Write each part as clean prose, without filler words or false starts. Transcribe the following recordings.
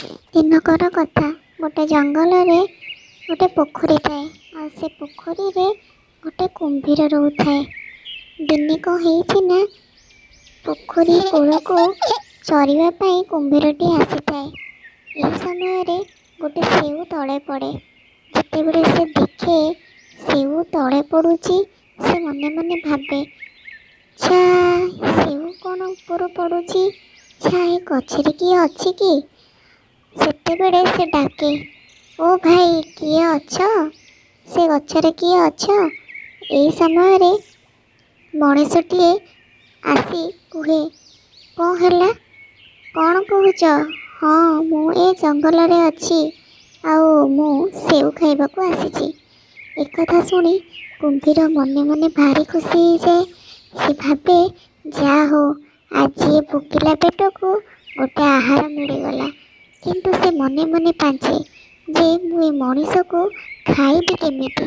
ଦିନକର କଥା, ଗୋଟେ ଜଙ୍ଗଲରେ ଗୋଟେ ପୋଖରୀ ଥାଏ। ଆଉ ସେ ପୋଖରୀରେ ଗୋଟେ କୁମ୍ଭୀର ରହୁଥାଏ। ଦିନେ କ'ଣ ହେଇଛି ନା, ପୋଖରୀ କୂଳକୁ ଚରିବା ପାଇଁ କୁମ୍ଭୀରଟି ଆସିଥାଏ। ଏହି ସମୟରେ ଗୋଟେ ସେଉ ତଳେ ପଡ଼େ। ଯେତେବେଳେ ସେ ଦେଖେ ସେଉ ତଳେ ପଡ଼ୁଛି, ସେ ମନେ ମନେ ଭାବେ, ଛା, ସେଉ କ'ଣ ଉପରୁ ପଡ଼ୁଛି? ଛା, ଏ ଗଛରେ କିଏ ଅଛି କି? ସେତେବେଳେ ସେ ଡାକେ, ଓ ଭାଇ, କିଏ ଅଛ? ସେ ଗଛରେ କିଏ ଅଛ? ଏହି ସମୟରେ ମଣିଷଟିଏ ଆସି କୁହେ, କ'ଣ ହେଲା? କ'ଣ କହୁଛ? ହଁ, ମୁଁ ଏ ଜଙ୍ଗଲରେ ଅଛି, ଆଉ ମୁଁ ସେଉ ଖାଇବାକୁ ଆସିଛି। ଏକଥା ଶୁଣି କୁମ୍ଭୀର ମନେ ମନେ ଭାରି ଖୁସି ହେଇଯାଏ। ସେ ଭାବେ, ଯାହା ହଉ, ଆଜି ଏ ଭୋକିଲା ପେଟକୁ ଗୋଟେ ଆହାର ମିଳିଗଲା। କିନ୍ତୁ ସେ ମନେ ମନେ ପାଞ୍ଚେ ଯେ ମୁଁ ଏ ମଣିଷକୁ ଖାଇବି କେମିତି?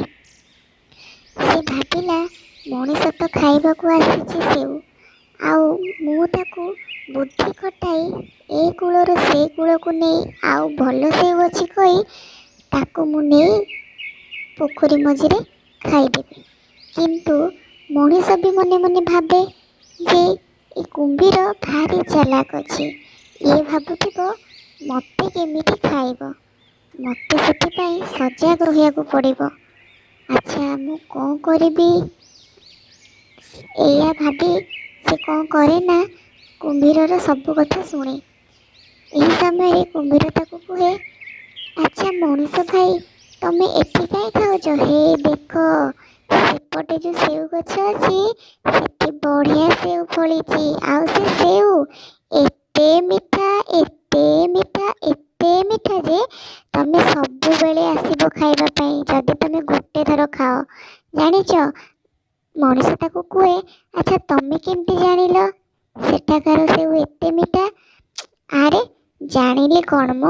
ସେ ଭାବିଲା, ମଣିଷ ତ ଖାଇବାକୁ ଆସିଛି ସେଉ, ଆଉ ମୁଁ ତାକୁ ବୁଦ୍ଧି ଖଟାଇ ଏ କୂଳରୁ ସେ କୂଳକୁ ନେଇ ଆଉ ଭଲ ସେଉ ଅଛି କହି ତାକୁ ମୁଁ ନେଇ ପୋଖରୀ ମଝିରେ ଖାଇଦେବି। କିନ୍ତୁ ମଣିଷ ବି ମନେ ମନେ ଭାବେ ଯେ ଏ କୁମ୍ଭୀର ଭାରି ଚାଲାକ ଅଛି। ଇଏ ଭାବୁଥିବ ମୋତେ କେମିତି ଖାଇବ। ମୋତେ ସେଥିପାଇଁ ସଜାଗ ରହିବାକୁ ପଡ଼ିବ। ଆଚ୍ଛା, ମୁଁ କ'ଣ କରିବି? ଏଇଆ ଭାବି ସେ କ'ଣ କରେ ନା, କୁମ୍ଭୀରର ସବୁ କଥା ଶୁଣେ। ଏହି ସମୟରେ କୁମ୍ଭୀର ତାକୁ କୁହେ, ଆଚ୍ଛା ମଣିଷ ଭାଇ, ତମେ ଏଠି କାହିଁ ଖାଉଛ? ହେ ଦେଖ, ସେପଟେ ଯେଉଁ ସେଉ ଗଛ ଅଛି, ସେଠି ବଢ଼ିଆ ସେଉ ଫଳିଛି। ଆଉ ସେ ସେଉ ଏତେ ମିଠା, ଏତେ ମିଠା, ଏତେ ମିଠା ଯେ ତମେ ସବୁବେଳେ ଆସିବ ଖାଇବା ପାଇଁ ଯଦି ତମେ ଗୋଟେ ଥର ଖାଅ। ଜାଣିଛ? ମଣିଷ ତାକୁ କୁହେ, ଆଚ୍ଛା ତମେ କେମିତି ଜାଣିଲ ସେଠାକାର ସେଉ ଏତେ ମିଠା? ଆରେ ଜାଣିଲି କ'ଣ ମ,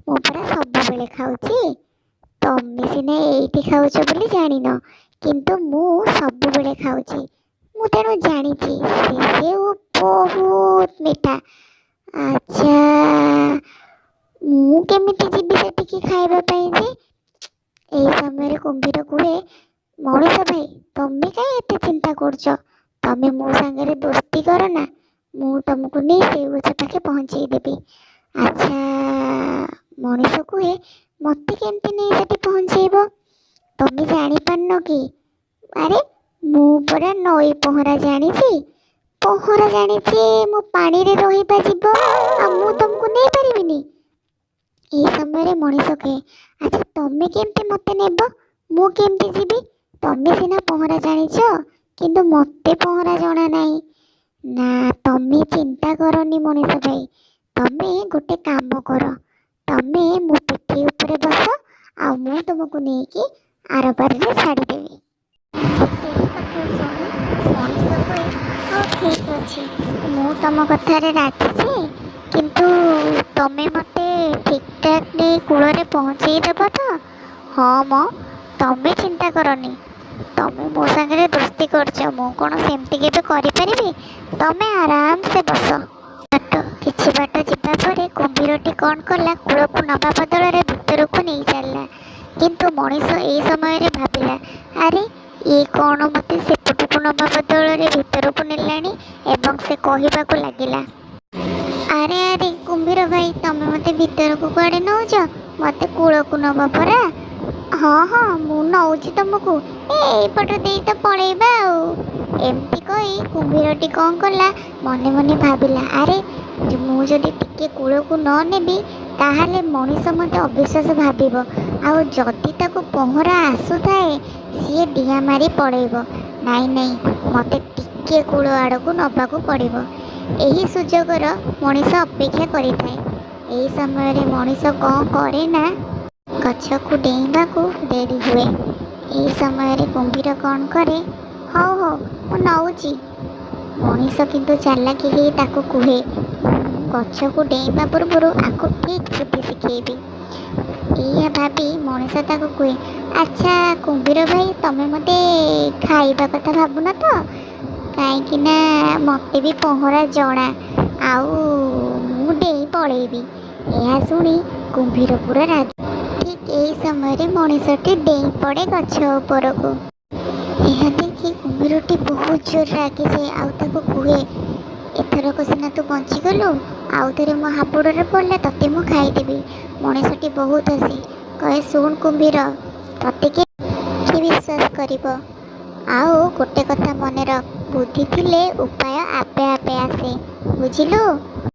ମୁଁ ପରା ସବୁବେଳେ ଖାଉଛି। ତମେ ସିନା ଏଇଠି ଖାଉଛ ବୋଲି ଜାଣିନ, କିନ୍ତୁ ମୁଁ ସବୁବେଳେ ଖାଉଛି। ମୁଁ ତେଣୁ ଜାଣିଛି ସେ ସେଉ ବହୁତ ମିଠା। ଆଚ୍ଛା, ମୁଁ କେମିତି ଯିବି ସେଠିକି ଖାଇବା ପାଇଁ ଯେ? ଏହି ସମୟରେ କୁମ୍ଭୀର କୁହେ, ମଣିଷ ଭାଇ, ତମେ କାହିଁ ଏତେ ଚିନ୍ତା କରୁଛ? ତମେ ମୋ ସାଙ୍ଗରେ ଦୋସ୍ତି କର ନା, ମୁଁ ତମକୁ ନେଇ ସେଉ ଗଛ ପାଖେ ପହଞ୍ଚେଇ ଦେବି। ଆଚ୍ଛା, ମଣିଷ କୁହେ, ମୋତେ କେମିତି ନେଇ ସେଠି ପହଞ୍ଚେଇବ? ତମେ ଜାଣିପାରୁନ କି? ଆରେ ମୁଁ ପରା ନଈ ପହଁରା ଜାଣିଛି। ପହଁରା ଜାଣିଛି, ମୁଁ ପାଣିରେ ରହିବା ଯିବ, ଆଉ ମୁଁ ତମକୁ ନେଇପାରିବିନି? ଏହି ସମୟରେ ମଣିଷ କହେ, ଆଚ୍ଛା ତମେ କେମିତି ମୋତେ ନେବ? ମୁଁ କେମିତି ଯିବି? ତମେ ସିନା ପହଁରା ଜାଣିଛ, କିନ୍ତୁ ମୋତେ ପହଁରା ଜଣା ନାହିଁ। ନା, ତମେ ଚିନ୍ତା କରନି ମଣିଷ ଭାଇ। ତମେ ଗୋଟେ କାମ କର, ତମେ ମୋ ପିଠି ଉପରେ ବସ, ଆଉ ମୁଁ ତୁମକୁ ନେଇକି ଆର ପାରିରେ ଛାଡ଼ିଦେବି। ସେହି କଥା ଶୁଣି ମଣିଷ କହେ, ହଉ ଠିକ୍ ଅଛି, ମୁଁ ତମ କଥାରେ ରାଜି, କିନ୍ତୁ ତମେ ମୋତେ ଠିକ୍ ଠାକ୍ ନେଇ କୂଳରେ ପହଞ୍ଚେଇ ଦେବ ତ? ହଁ ମ, ତମେ ଚିନ୍ତା କରନି। ତମେ ମୋ ସାଙ୍ଗରେ ଦୋସ୍ତି କରିଛ, ମୁଁ କ'ଣ ସେମିତି କେବେ କରିପାରିବି? ତମେ ଆରାମସେ ବସ। କିଛି ବାଟ ଯିବା ପରେ କୁମ୍ଭୀରଟି କ'ଣ କଲା, କୂଳକୁ ନେବା ବଦଳରେ ଭିତରକୁ ନେଇ ଚାଲିଲା। କିନ୍ତୁ ମଣିଷ ଏହି ସମୟରେ ଭାବିଲା, ଆରେ ଇଏ କ'ଣ ମୋତେ ସେପଟକୁ ନେବା ବଦଳରେ ଭିତରକୁ ନେଲାଣି? ଏବଂ ସେ କହିବାକୁ ଲାଗିଲା, ଆରେ ଆରେ କୁମ୍ଭୀର ଭାଇ, ତମେ ମୋତେ ଭିତରକୁ କୁଆଡ଼େ ନେଉଛ? ମୋତେ କୂଳକୁ ନେବ ପରା। ହଁ ହଁ, ମୁଁ ନେଉଛି ତମକୁ, ଏଇପଟ ଦେଇ ତ ପଳେଇବା ଆଉ। ଏମିତି କହି କୁମ୍ଭୀରଟି କ'ଣ କଲା, ମନେ ମନେ ଭାବିଲା, ଆରେ ମୁଁ ଯଦି ଟିକେ କୂଳକୁ ନ ନେବି ତାହେଲେ ମଣିଷ ମୋତେ ଅବିଶ୍ୱାସ ଭାବିବ, ଆଉ ଯଦି ତାକୁ ପହଁରା ଆସୁଥାଏ ସିଏ ଡିଆଁ ମାରି ପଳେଇବ। ନାଇଁ ନାଇଁ, ମୋତେ ଟିକେ କୂଳ ଆଡ଼କୁ ନେବାକୁ ପଡ଼ିବ। ଏହି ସୁଯୋଗର ମଣିଷ ଅପେକ୍ଷା କରିଥାଏ। ଏହି ସମୟରେ ମଣିଷ କ'ଣ କରେ ନା, ଗଛକୁ ଡେଇଁବାକୁ ଡେରି ହୁଏ। ଏହି ସମୟରେ କୁମ୍ଭୀର କ'ଣ କରେ, ହଉ ହଉ ମୁଁ ନେଉଛି। ମଣିଷ କିନ୍ତୁ ଚାଲାକି ହେଇ ତାକୁ କୁହେ, ଗଛକୁ ଡେଇଁବା ପୂର୍ବରୁ ଆକୁ ଠିକ୍ ବୁଦ୍ଧି ଶିଖେଇବି। ଏଇଆ ଭାବି ମଣିଷ ତାକୁ କୁହେ, ଆଚ୍ଛା କୁମ୍ଭୀର ଭାଇ, ତମେ ମୋତେ ଖାଇବା କଥା ଭାବୁନ ତ? କାହିଁକି ନା ମୋତେ ବି ପହଁରା ଜଣା, ଆଉ ମୁଁ ଡେଇଁ ପଳେଇବି। ଏହା ଶୁଣି କୁମ୍ଭୀର ପୁରା ରାଗି। ଠିକ୍ ଏହି ସମୟରେ ମଣିଷଟି ଡେଇଁ ପଡ଼େ ଗଛ ଉପରକୁ। ଏହା ଦେଖି କୁମ୍ଭୀରଟି ବହୁତ ଜୋର ରାଗିଯାଏ ଆଉ ତାକୁ କୁହେ, ଏଥରକ ସିନା ତୁ ବଞ୍ଚିଗଲୁ, ଆଉ ଥରେ ମୋ ହାବୁଡ଼ରେ ପଡ଼ିଲେ ତତେ ମୁଁ ଖାଇଦେବି। ମଣିଷଟି ବହୁତ ହସେ, କହେ, ଶୁଣ କୁମ୍ଭୀର, ତତେ କିଏ ବିଶ୍ୱାସ କରିବ? ଆଉ ଗୋଟେ କଥା ମନେ ରଖ, ବୁଦ୍ଧି ଥିଲେ ଉପାୟ ଆପେ ଆପେ ଆସେ, ବୁଝିଲୁ?